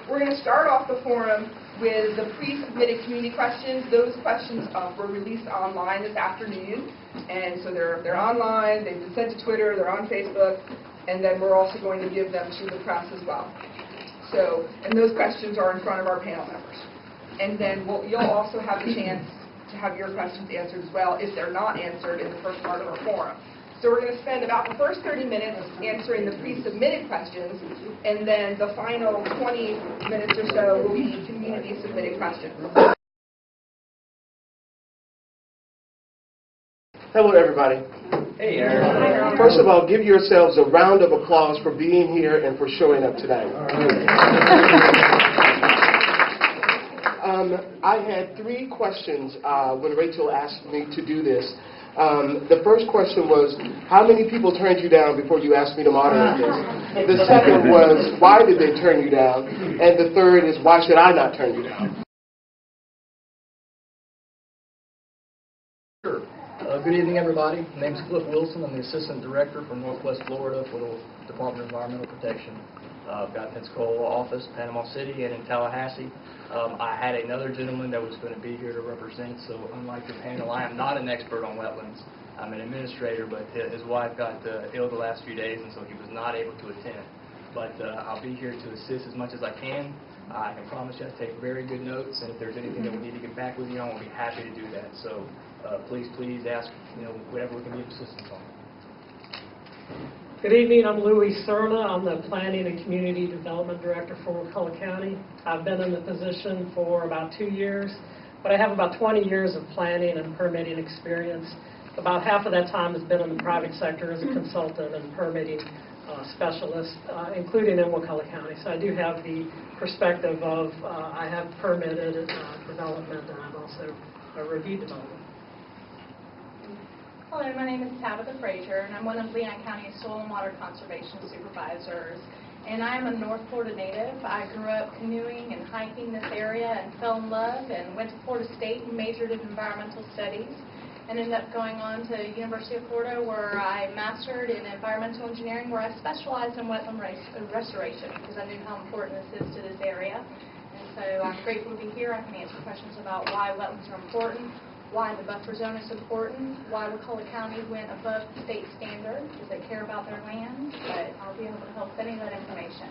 we're going to start off the forum with the pre-submitted community questions. Those questions were released online this afternoon, and so they're online, they've been sent to Twitter, they're on Facebook, and then we're also going to give them to the press as well. So, and those questions are in front of our panel members. And then you'll also have a chance to have your questions answered as well if they're not answered in the first part of our forum. So we're going to spend about the first 30 minutes answering the pre-submitted questions, and then the final 20 minutes or so will be community-submitted questions. Hello, everybody. Hey, Aaron. First of all, give yourselves a round of applause for being here and for showing up today. I had 3 questions when Rachel asked me to do this. The first question was, how many people turned you down before you asked me to moderate this? The second was, why did they turn you down? And the third is, why should I not turn you down? Sure. Good evening, everybody. My name is Cliff Wilson. I'm the Assistant Director for Northwest Florida for the Department of Environmental Protection. I've got Pensacola office, Panama City, and in Tallahassee. I had another gentleman that was going to be here to represent, so unlike your panel, I am not an expert on wetlands. I'm an administrator, but his wife got ill the last few days, and so he was not able to attend. But I'll be here to assist as much as I can. I can promise you I take very good notes, and if there's anything that we need to get back with you on, we'll be happy to do that. So please ask whatever we can give assistance on. Good evening, I'm Louis Serna. I'm the Planning and Community Development Director for Wakulla County. I've been in the position for about 2 years, but I have about 20 years of planning and permitting experience. About half of that time has been in the private sector as a consultant and permitting specialist, including in Wakulla County. So I do have the perspective of, I have permitted development, and I've also reviewed development. Hello, my name is Tabitha Frazier, and I'm one of Leon County's Soil and Water Conservation Supervisors. And I am a North Florida native. I grew up canoeing and hiking this area and fell in love and went to Florida State and majored in environmental studies and ended up going on to University of Florida where I mastered in environmental engineering where I specialized in wetland restoration because I knew how important this is to this area. And so I'm grateful to be here. I can answer questions about why wetlands are important, why the buffer zone is important, why Wakulla County went above the state standard because they care about their land, but I'll be able to help with any of that information.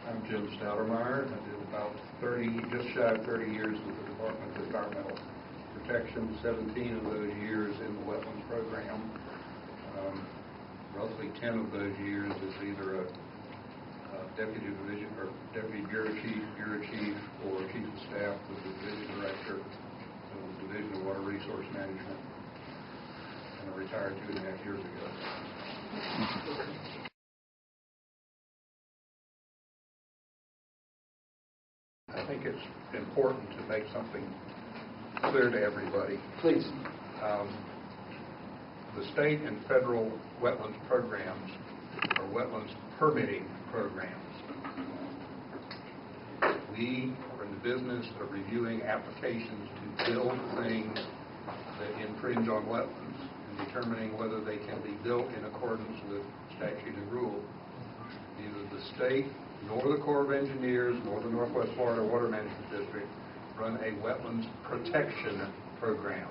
I'm Jim Stoudermeyer. I did about just shy of 30 years with the Department of Environmental Protection, 17 of those years in the Wetlands Program. Roughly 10 of those years as either a Deputy Division or Deputy Bureau Chief, or Chief of Staff with the Division Director of the Division of Water Resource Management, and I retired 2.5 years ago. I think it's important to make something clear to everybody. Please. The state and federal wetlands programs are wetlands permitting programs. We are in the business of reviewing applications to build things that infringe on wetlands and determining whether they can be built in accordance with statute and rule. Neither the state nor the Corps of Engineers nor the Northwest Florida Water Management District run a wetlands protection program.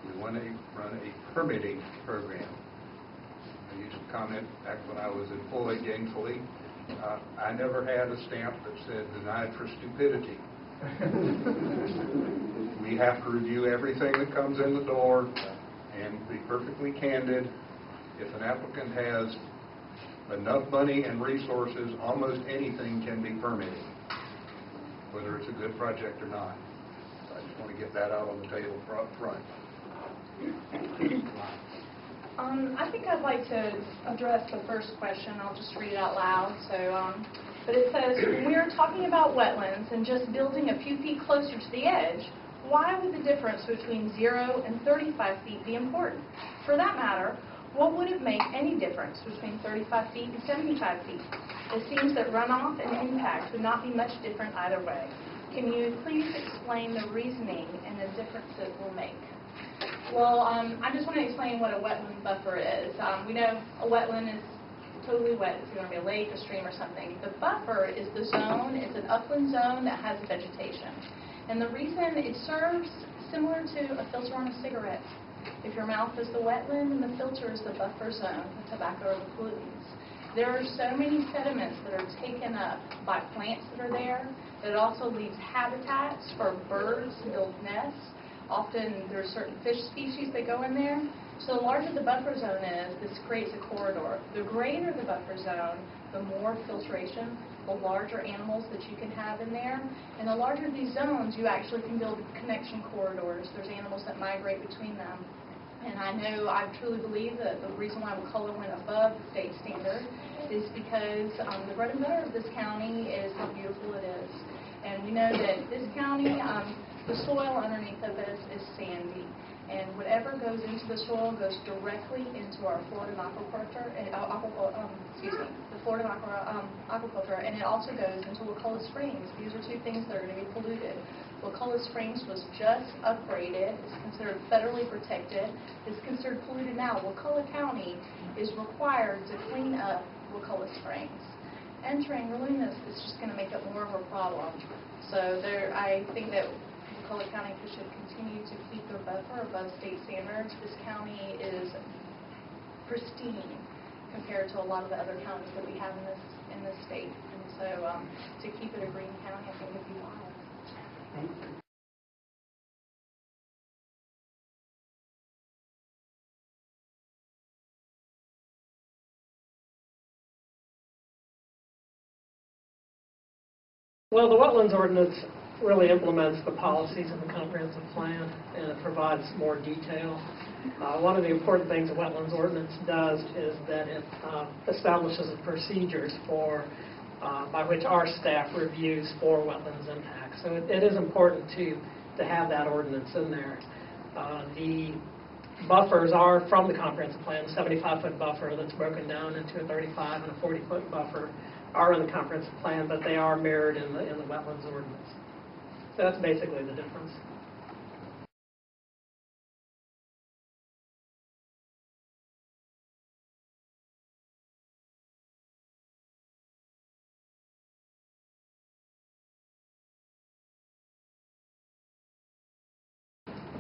We want to run a permitting program. I used to comment back when I was employed gainfully. I never had a stamp that said denied for stupidity. We have to review everything that comes in the door and be perfectly candid. If an applicant has enough money and resources, almost anything can be permitted, whether it's a good project or not. I just want to get that out on the table front. I think I'd like to address the first question. I'll just read it out loud. But it says, when we are talking about wetlands and just building a few feet closer to the edge, why would the difference between 0 and 35 feet be important? For that matter, what would it make any difference between 35 feet and 75 feet? It seems that runoff and impact would not be much different either way. Can you please explain the reasoning and the difference it will make? Well, I just want to explain what a wetland buffer is. We know a wetland is totally wet. It's going to be a lake, a stream, or something. The buffer is the zone. It's an upland zone that has vegetation. And the reason it serves similar to a filter on a cigarette. If your mouth is the wetland and the filter is the buffer zone, the tobacco or the pollutants. There are so many sediments that are taken up by plants that are there that it also leaves habitats for birds to build nests. Often there's certain fish species that go in there. So the larger the buffer zone is, this creates a corridor. The greater the buffer zone, the more filtration, the larger animals that you can have in there. And the larger these zones, you actually can build connection corridors. There's animals that migrate between them. And I truly believe that the reason why Wakulla went above the state standard is because the bread and butter of this county is how beautiful it is. And we know that this county, the soil underneath of it is sandy. And whatever goes into the soil goes directly into our Florida aquaculture, the Florida aquaculture, and it also goes into Wakulla Springs. These are two things that are going to be polluted. Wakulla Springs was just upgraded. It's considered federally protected. It's considered polluted now. Wakulla County is required to clean up Wakulla Springs. Entering Lunas is just going to make it more of a problem. So I think that Wakulla County should continue to keep their buffer above state standards. This county is pristine compared to a lot of the other counties that we have in this state. And so to keep it a green county, I think would be wise. Well, the Wetlands Ordinance really implements the policies of the comprehensive plan, and it provides more detail. One of the important things the Wetlands Ordinance does is that it establishes procedures by which our staff reviews for wetlands impacts. So it is important to have that ordinance in there. The buffers are from the comprehensive plan. The 75-foot buffer that's broken down into a 35 and a 40-foot buffer are in the comprehensive plan, but they are mirrored in the Wetlands Ordinance. So that's basically the difference.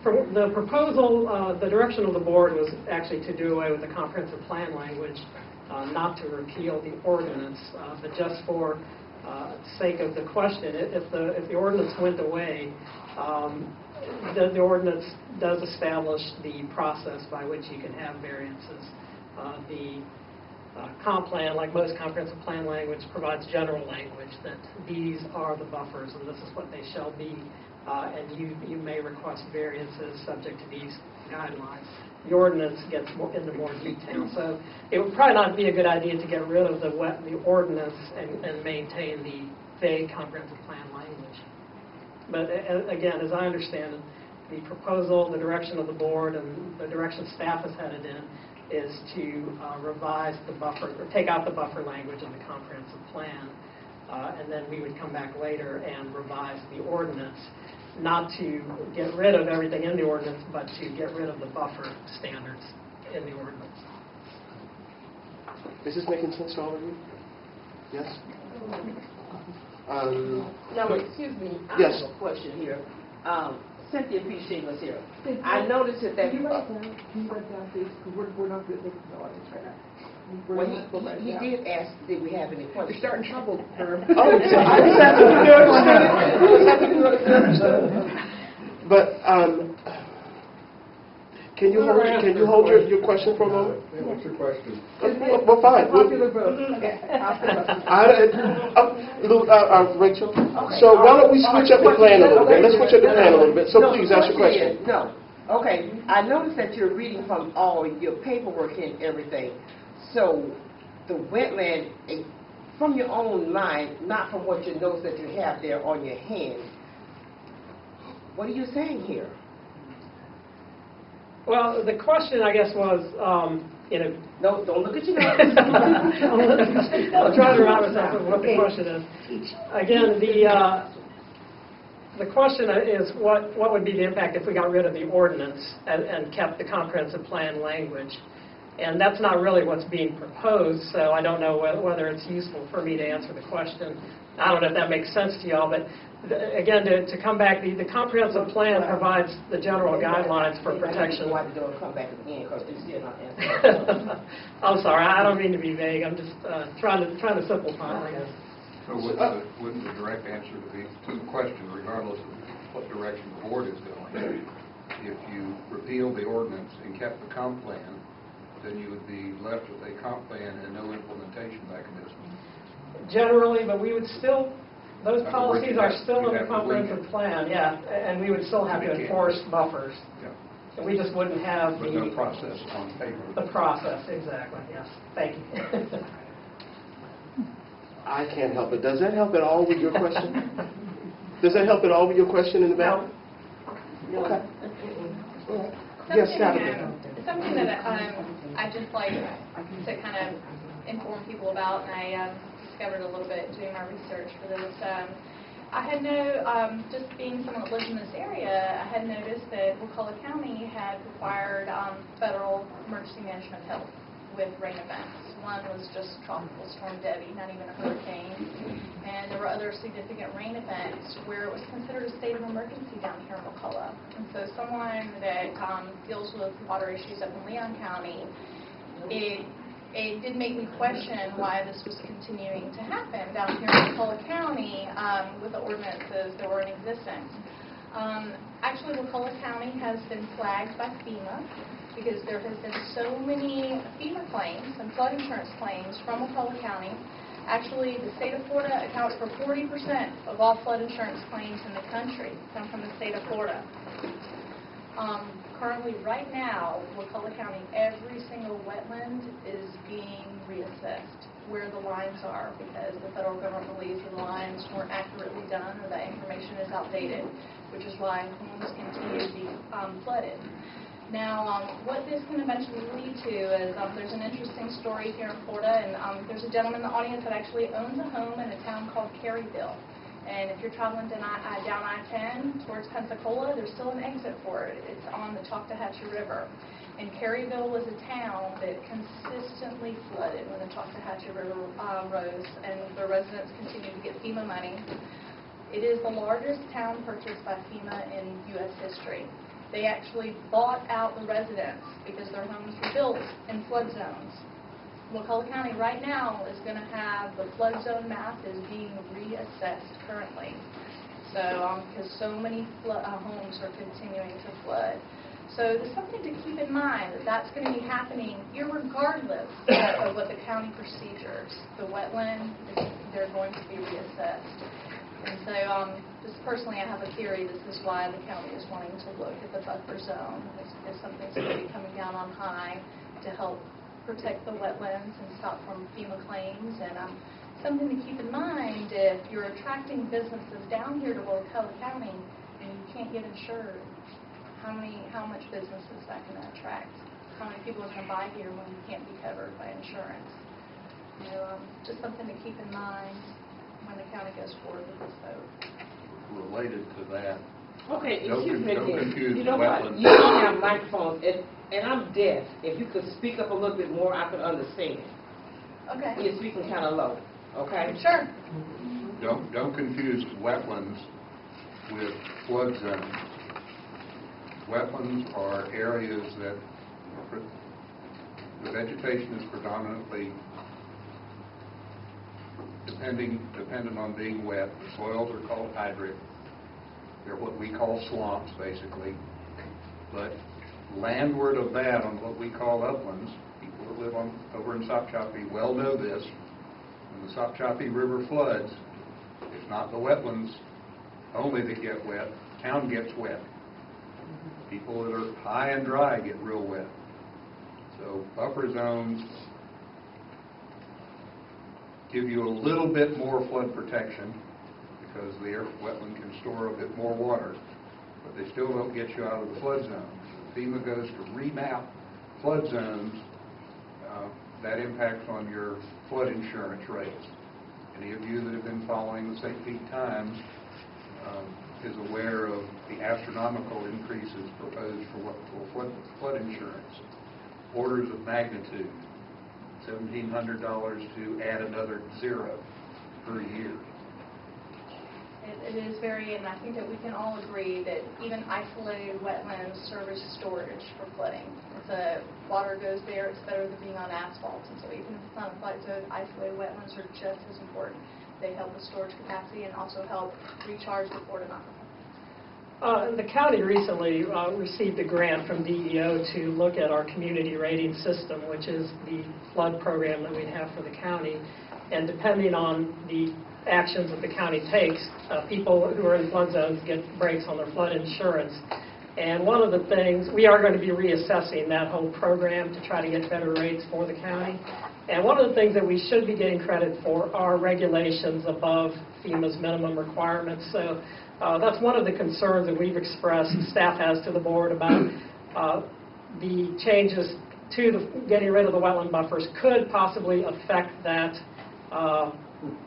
For the proposal, the direction of the board was actually to do away with the comprehensive plan language, not to repeal the ordinance, but just for sake of the question, if the ordinance went away, the ordinance does establish the process by which you can have variances. The comp plan, like most comprehensive plan language, provides general language that these are the buffers and this is what they shall be, and you may request variances subject to these guidelines. The ordinance gets into more detail, so it would probably not be a good idea to get rid of the ordinance and maintain the vague comprehensive plan language. But again, as I understand it, the proposal, the direction of the board, and the direction staff is headed in is to revise the buffer, or take out the buffer language in the comprehensive plan, and then we would come back later and revise the ordinance, not to get rid of everything in the ordinance, but to get rid of the buffer standards in the ordinance. Is this making sense to all of you? Yes? No, excuse me. I Yes. have a question here. Cynthia P. Shingles here. I noticed that Can you write down, please? Because we're not good with the audience right now. well, he did ask, did we have any questions? You're starting trouble, Herb. Oh, so I just have to understand. You just have to understand. But can you hold your question for a moment? Yeah, what's your question? Well, fine. Popular vote. Rachel, Okay. so why don't we switch up the plan a little bit? Let's switch up the plan a little bit. So No, please the ask your question. is, no. Okay, I noticed that you're reading from all your paperwork and everything. So the wetland, from your own mind, not from what your notes that you have there on your hand, what are you saying here? Well, the question, I guess, was, No, don't look at your notes. I'm trying to remind myself of what the question is. Again, the question is what would be the impact if we got rid of the ordinance and kept the comprehensive plan language. And that's not really what's being proposed, so I don't know whether it's useful for me to answer the question. I don't know if that makes sense to y'all, but again, to come back, the comprehensive plan provides the general guidelines for protection. Why the door come back again, because you're still not answering. I'm sorry, I don't mean to be vague. I'm just trying to simplify things. So wouldn't the direct answer to the question, regardless of what direction the board is going, if you repealed the ordinance and kept the comp plan, then you would be left with a comp plan and no implementation mechanism? Generally, but we would still, those policies are still in the You'd have to comprehensive plan, yeah, and we would still have to enforce buffers. Yeah. And we just wouldn't have But no process on paper. the process, exactly, yes. Thank you. I can't help it. Does that help at all with your question? Does that help at all with your question in the back? No. Okay. All right. Yes, Tabitha. Something that I just like to kind of inform people about, and I discovered a little bit doing my research for this. I had just being someone that lives in this area, I had noticed that Wakulla County had required federal emergency management help with rain events. One was just Tropical Storm Debbie, not even a hurricane. And there were other significant rain events where it was considered a state of emergency down here in Wakulla. And so someone that deals with water issues up in Leon County, it did make me question why this was continuing to happen down here in Wakulla County with the ordinances that were in existence. Actually, Wakulla County has been flagged by FEMA because there has been so many FEMA claims and flood insurance claims from Wakulla County. Actually, the state of Florida accounts for 40% of all flood insurance claims in the country come from the state of Florida. Currently, right now, Wakulla County, every single wetland is being reassessed where the lines are because the federal government believes the lines weren't accurately done or that information is outdated, which is why homes continue to be flooded. Now, what this can eventually lead to is there's an interesting story here in Florida, and there's a gentleman in the audience that actually owns a home in a town called Caryville. And if you're traveling down I-10 towards Pensacola, there's still an exit for it. It's on the Choctawhatchee River. And Caryville was a town that consistently flooded when the Choctawhatchee River rose, and the residents continued to get FEMA money. It is the largest town purchased by FEMA in U.S. history. They actually bought out the residents because their homes were built in flood zones. Wakulla County right now is going to have the flood zone map is being reassessed currently. So, because so many homes are continuing to flood. So there's something to keep in mind that that's going to be happening irregardless of what the county procedures. The wetland, they're going to be reassessed. And so, just personally, I have a theory this is why the county is wanting to look at the buffer zone. If something's going to be coming down on high to help protect the wetlands and stop from FEMA claims. And something to keep in mind, if you're attracting businesses down here to Wakulla County and you can't get insured, how much business is that going to attract? How many people are going to buy here when you can't be covered by insurance? Just something to keep in mind when the county goes forward with this vote. Related to that, Okay, Don't excuse me confuse again. You know what? wetlands. You don't have microphones, and I'm deaf. If you could speak up a little bit more, I could understand. Okay. You're speaking kind of low, okay? Sure. don't confuse wetlands with flood zones. Wetlands are areas that the vegetation is predominantly dependent on being wet. The soils are called hydric. They're what we call swamps, basically. But landward of that, on what we call uplands, people that live over in Sopchoppy well know this. When the Sopchoppy River floods, it's not the wetlands only that get wet. The town gets wet. People that are high and dry get real wet. So buffer zones give you a little bit more flood protection because the wetland can store a bit more water, but they still don't get you out of the flood zone. If FEMA goes to remap flood zones, that impacts on your flood insurance rates. Any of you that have been following the St. Pete Times is aware of the astronomical increases proposed for flood insurance. orders of magnitude, $1,700 to add another 0 per year. It is very, and I think that we can all agree that even isolated wetlands serve as storage for flooding. Water goes there, it's better than being on asphalt. And so even if it's not a flood zone, isolated wetlands are just as important. They help with storage capacity and also help recharge the Florida aquifer. The county recently received a grant from DEO to look at our community rating system, which is the flood program that we have for the county. And depending on the actions that the county takes, people who are in flood zones get breaks on their flood insurance. And one of the things, we are going to be reassessing that whole program to try to get better rates for the county. And one of the things that we should be getting credit for are regulations above FEMA's minimum requirements. So that's one of the concerns that we've expressed, staff has to the board, about the changes to getting rid of the wetland buffers could possibly affect that,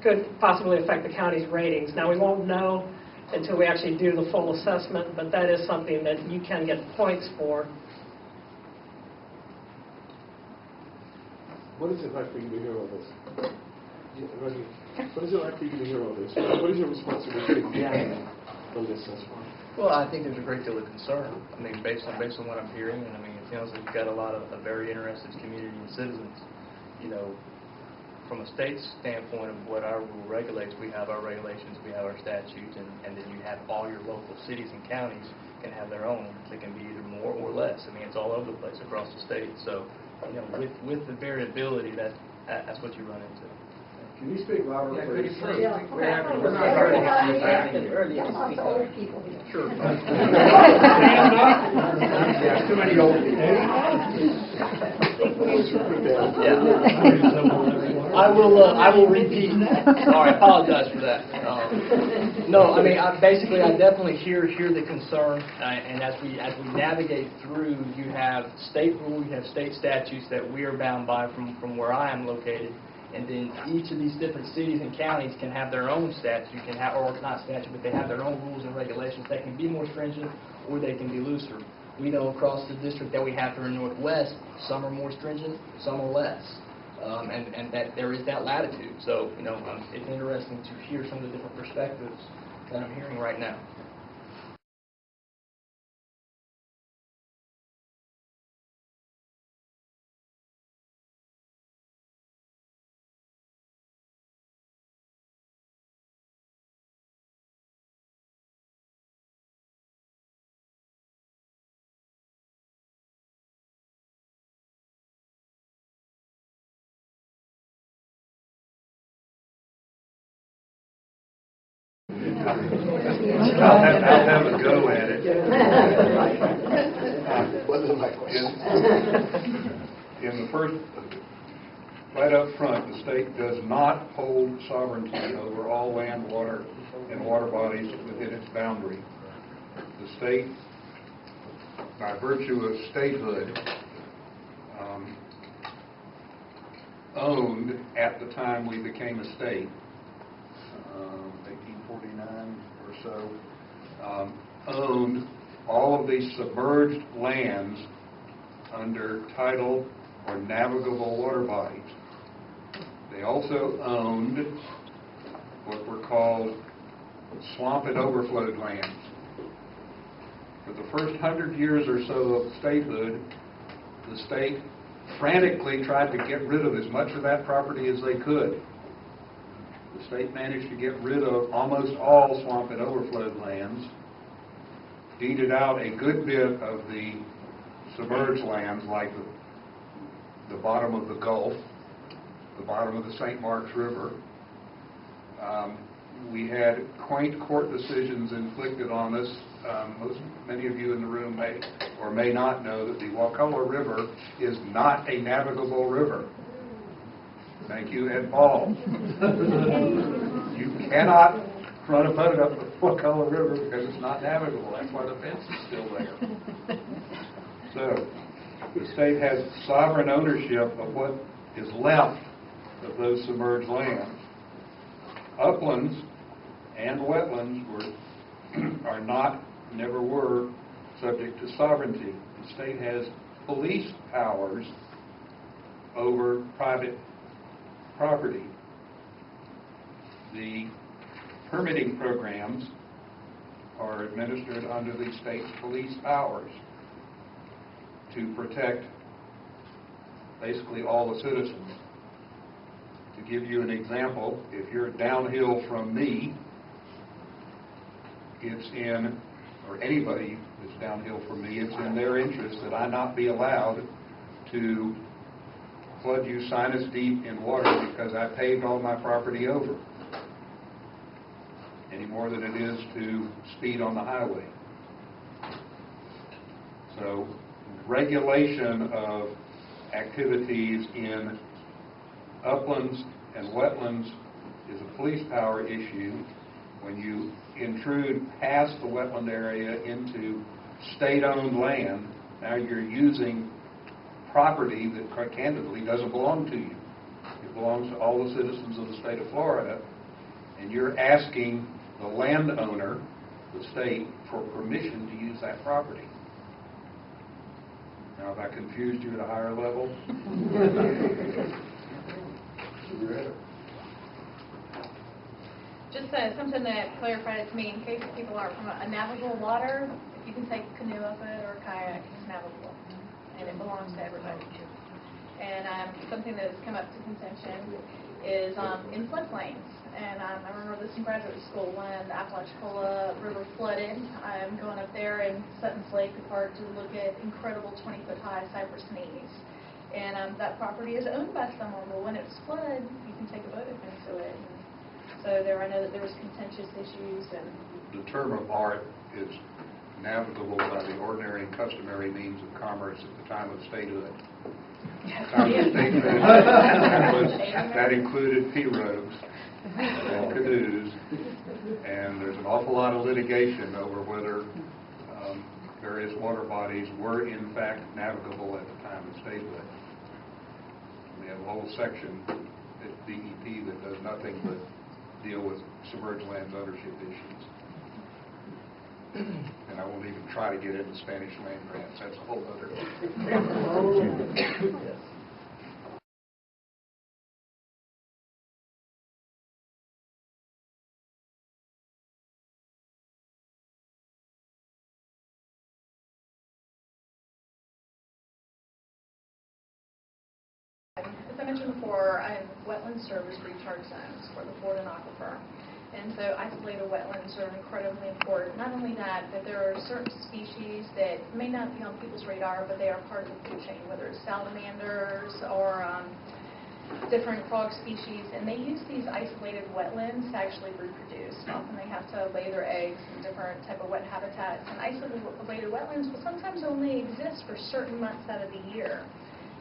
could possibly affect the county's ratings. Now, we won't know until we actually do the full assessment, but that is something that you can get points for. What is it like for you to hear all this? What is it like for you to hear all this? What is your responsibility from this thus far? Well, I think there's a great deal of concern. I mean, based on what I'm hearing, and I mean, it sounds like you've got a lot of very interested community and citizens. You know, from a state standpoint of what our rule regulates, we have our regulations, we have our statutes, and then you have all your local cities and counties can have their own. They can be either more or less. I mean, it's all over the place across the state. So, you know, with the variability, that's what you run into. Can you speak louder, please? Yeah. We're not Earlier. Old people here. Sure. Yeah, too many old people. I will repeat. Sorry, I apologize for that. No, I mean, I definitely hear the concern, and as we navigate through, you have state rules, you have state statutes that we are bound by from where I am located, and then each of these different cities and counties can have their own statute, or not statute, but they have their own rules and regulations that can be more stringent or they can be looser. We know across the district that we have here in Northwest, some are more stringent, some are less. And that there is that latitude. So, you know, it's interesting to hear some of the different perspectives that I'm hearing right now. I'll have a go at it. Wasn't my question. In the first, right up front, the state does not hold sovereignty over all land, water, and water bodies within its boundary. The state, by virtue of statehood, owned at the time we became a state, 1849 or so, owned all of these submerged lands under tidal or navigable water bodies. They also owned what were called swamp and overflowed lands. For the first 100 years or so of statehood, the state frantically tried to get rid of as much of that property as they could. The state managed to get rid of almost all swamp and overflowed lands, deeded out a good bit of the submerged lands like the bottom of the Gulf, the bottom of the St. Marks River. We had quaint court decisions inflicted on us. Many of you in the room may or may not know that the Wakulla River is not a navigable river. Thank you, Ed Paul. You cannot run a boat up the Wakulla River because it's not navigable. That's why the fence is still there. So, the state has sovereign ownership of what is left of those submerged lands. Uplands and wetlands are not, never were, subject to sovereignty. The state has police powers over private property. The permitting programs are administered under the state's police powers to protect basically all the citizens. To give you an example, if you're downhill from me, it's in, or anybody that's downhill from me, it's in their interest that I not be allowed to flood you sinus deep in water because I paved all my property over, any more than it is to speed on the highway. So regulation of activities in uplands and wetlands is a police power issue. When you intrude past the wetland area into state-owned land, now you're using property that, quite candidly, doesn't belong to you. It belongs to all the citizens of the state of Florida, and you're asking the landowner, the state, for permission to use that property. Now, have I confused you at a higher level? Just something that clarified it to me, in case people aren't from a navigable water, if you can take a canoe up it or a kayak, it's navigable, and it belongs to everybody. And something that has come up to contention is in floodplains. And I remember this in graduate school when the Wakulla River flooded. I'm going up there in Sutton's Lake Park to look at incredible 20-foot-high cypress knees. And that property is owned by someone, but when it's flooded, you can take a boat into it. And so I know that there was contentious issues. And the term of art is navigable by the ordinary and customary means of commerce at the time of statehood. That included pirogues and canoes, and there's an awful lot of litigation over whether various water bodies were in fact navigable at the time of statehood. We have a whole section at DEP that does nothing but deal with submerged lands ownership issues. And I won't even try to get into Spanish land grants. That's a whole other. As I mentioned before, I have wetland service recharge zones for the Florida aquifer. And so isolated wetlands are incredibly important. Not only that, but there are certain species that may not be on people's radar, but they are part of the food chain, whether it's salamanders or different frog species. And they use these isolated wetlands to actually reproduce. Often they have to lay their eggs in different type of wet habitats. And isolated wetlands will sometimes only exist for certain months out of the year.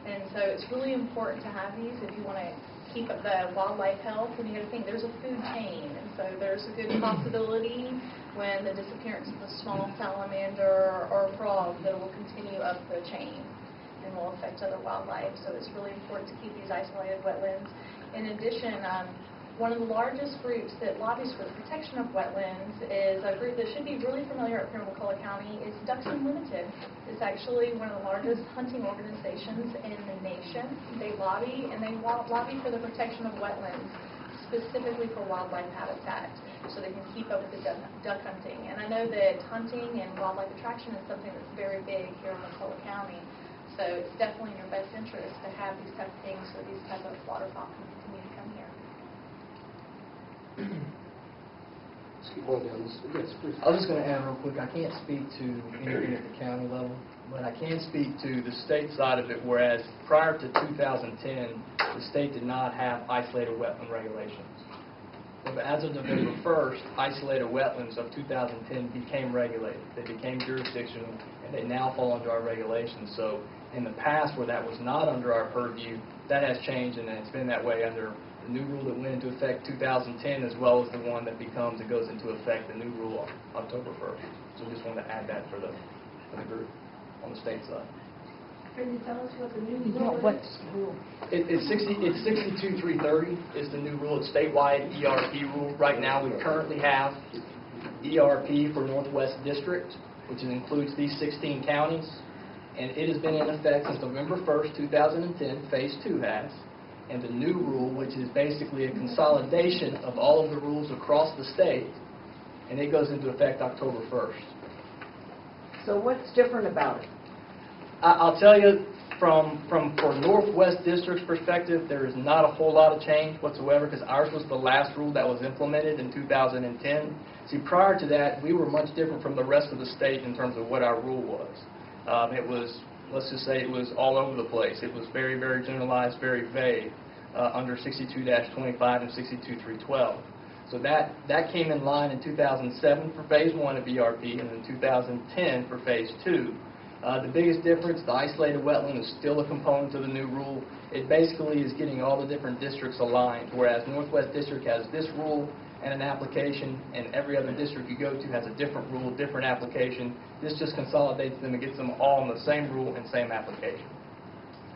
And so it's really important to have these if you want to keep up the wildlife health. And you got to think there's a food chain, and so there's a good possibility when the disappearance of the small salamander or frog that will continue up the chain and will affect other wildlife. So it's really important to keep these isolated wetlands. In addition, one of the largest groups that lobbies for the protection of wetlands is a group that should be really familiar up here in Wakulla County. Is Ducks Unlimited. It's actually one of the largest hunting organizations in the nation. They lobby, and they lobby for the protection of wetlands, specifically for wildlife habitat, so they can keep up with the duck hunting. And I know that hunting and wildlife attraction is something that's very big here in Wakulla County. So it's definitely in your best interest to have these type of things so these type of waterfowl can continue to come here. Let's keep going down this. Yes, please. I was just going to add real quick, I can't speak to anything at the county level, but I can speak to the state side of it, whereas prior to 2010, the state did not have isolated wetland regulations. But as of November 1st, isolated wetlands of 2010 became regulated. They became jurisdictional, and they now fall under our regulations. So in the past, where that was not under our purview, that has changed, and it's been that way under the new rule that went into effect 2010, as well as the one that goes into effect, the new rule October 1st. So just wanted to add that for the group on the state side. Can you tell us what the new rule is? It's 62330 is the new rule. It's statewide ERP rule. Right now we currently have ERP for Northwest District, which includes these 16 counties. And it has been in effect since November 1st, 2010, Phase 2 has. And the new rule, which is basically a consolidation of all of the rules across the state, and it goes into effect October 1st. So what's different about it? I'll tell you, for Northwest District's perspective, there is not a whole lot of change whatsoever, because ours was the last rule that was implemented in 2010. See, prior to that, we were much different from the rest of the state in terms of what our rule was. It was, let's just say, it was all over the place. It was very, very generalized, very vague under 62-25 and 62-312. So that came in line in 2007 for Phase 1 of ERP and in 2010 for Phase 2. The biggest difference, the isolated wetland is still a component of the new rule. It basically is getting all the different districts aligned, whereas Northwest District has this rule and an application, and every other district you go to has a different rule, different application. This just consolidates them and gets them all in the same rule and same application.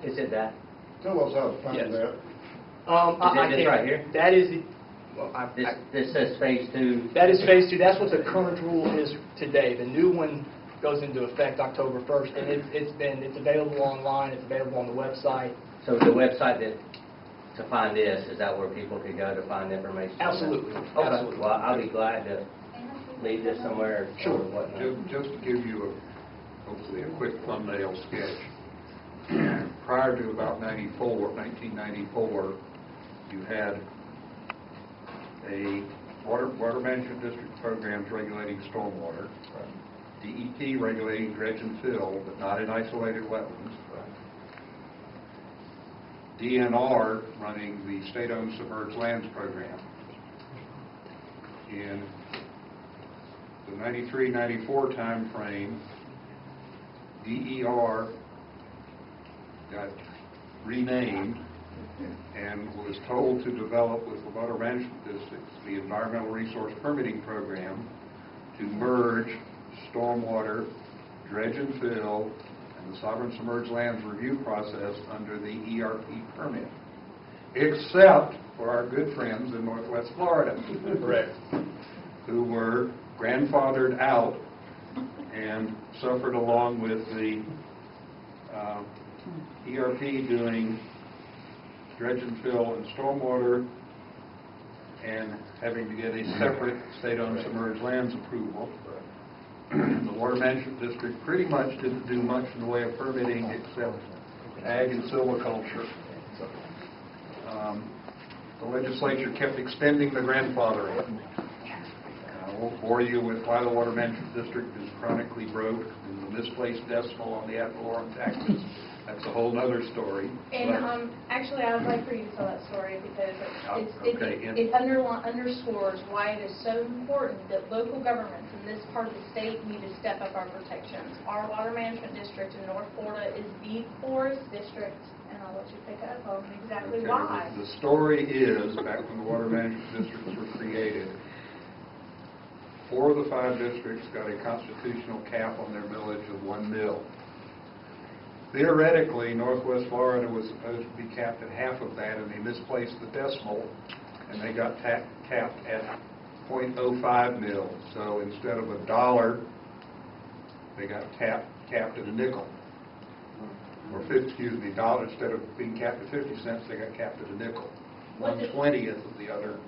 Is it that? Tell us how to find Yes. that. Is it this right here? That is the... Well, This says Phase 2. that is Phase 2. That's what the current rule is today. The new one goes into effect October 1st, and it's available online. It's available on the website. So the website to find this, is that where people could go to find information? Absolutely. Okay. Absolutely. Well, I'll be glad to leave this somewhere Sure. or whatnot. Just to give you hopefully a quick thumbnail sketch. Prior to about 1994, you had a water management district programs regulating stormwater, DEP regulating dredge and fill, but not in isolated wetlands, DNR running the state-owned submerged lands program. In the 93-94 time frame, DER got renamed and was told to develop with the water management districts the environmental resource permitting program to merge stormwater, dredge and fill, and the sovereign submerged lands review process under the ERP permit, except for our good friends in Northwest Florida. Correct. Who were grandfathered out and suffered along with the ERP doing dredge and fill and stormwater and having to get a separate state-owned submerged lands approval. The Water Management District pretty much didn't do much in the way of permitting except ag and silviculture. The legislature kept extending the grandfathering. I won't bore you with why the Water Management District is chronically broke and the misplaced decimal on the ad valorem taxes. That's a whole other story. And actually, I would like for you to tell that story because Okay, it underscores why it is so important that local governments in this part of the state need to step up our protections. Our water management district in North Florida is the poorest district, and I'll let you pick up on exactly why. The story is, back when the water management districts were created, 4 of the 5 districts got a constitutional cap on their millage of 1 mil. Theoretically, Northwest Florida was supposed to be capped at half of that, and they misplaced the decimal, and they got capped at 0.05 mil. So instead of $1, they got capped at a nickel. Or, excuse me, dollar. Instead of being capped at 50 cents, they got capped at a nickel. 1/20th of the other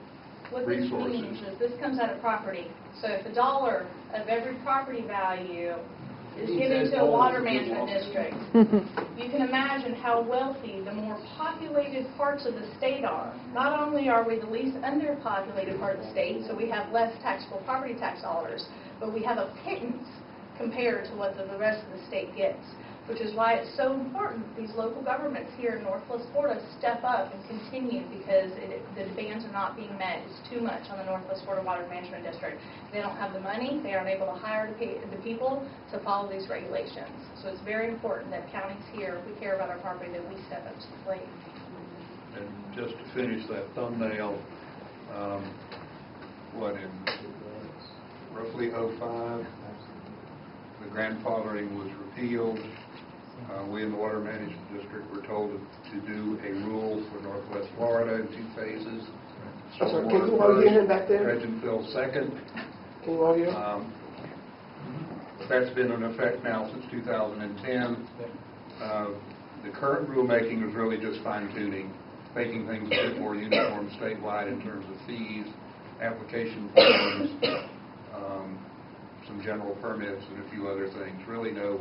What this resources. means is this comes out of property. So if $1 of every property value is given to a water management district, you can imagine how wealthy the more populated parts of the state are. Not only are we the least underpopulated part of the state, so we have less taxable property tax dollars, but we have a pittance compared to what the rest of the state gets, which is why it's so important these local governments here in Northwest Florida step up and continue, because the demands are not being met. It's too much on the Northwest Florida Water Management District. They don't have the money. They aren't able to hire the people to follow these regulations. So it's very important that counties here, if we care about our property, that we step up to the plate. And just to finish that thumbnail, in roughly 05, the grandfathering was repealed. We in the Water Management District were told to do a rule for Northwest Florida in 2 phases. Can you all hear him back there? Dredge and fill second. Can you all hear? But that's been in effect now since 2010. The current rulemaking is really just fine-tuning, making things a bit more uniform statewide in terms of fees, application forms, some general permits, and a few other things. Really no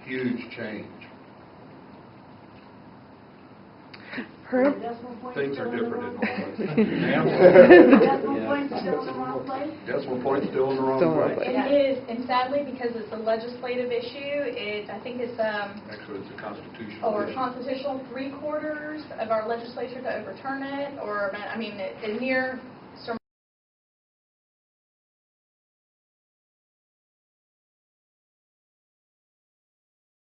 huge change. Herb? Things are different in Northwest. Decimal point's still in the wrong place? Decimal point's still in the wrong place. It is, and sadly, because it's a legislative issue, I think it's, Actually, it's a constitutional or issue. constitutional, 3/4 of our legislature to overturn it, or, I mean, near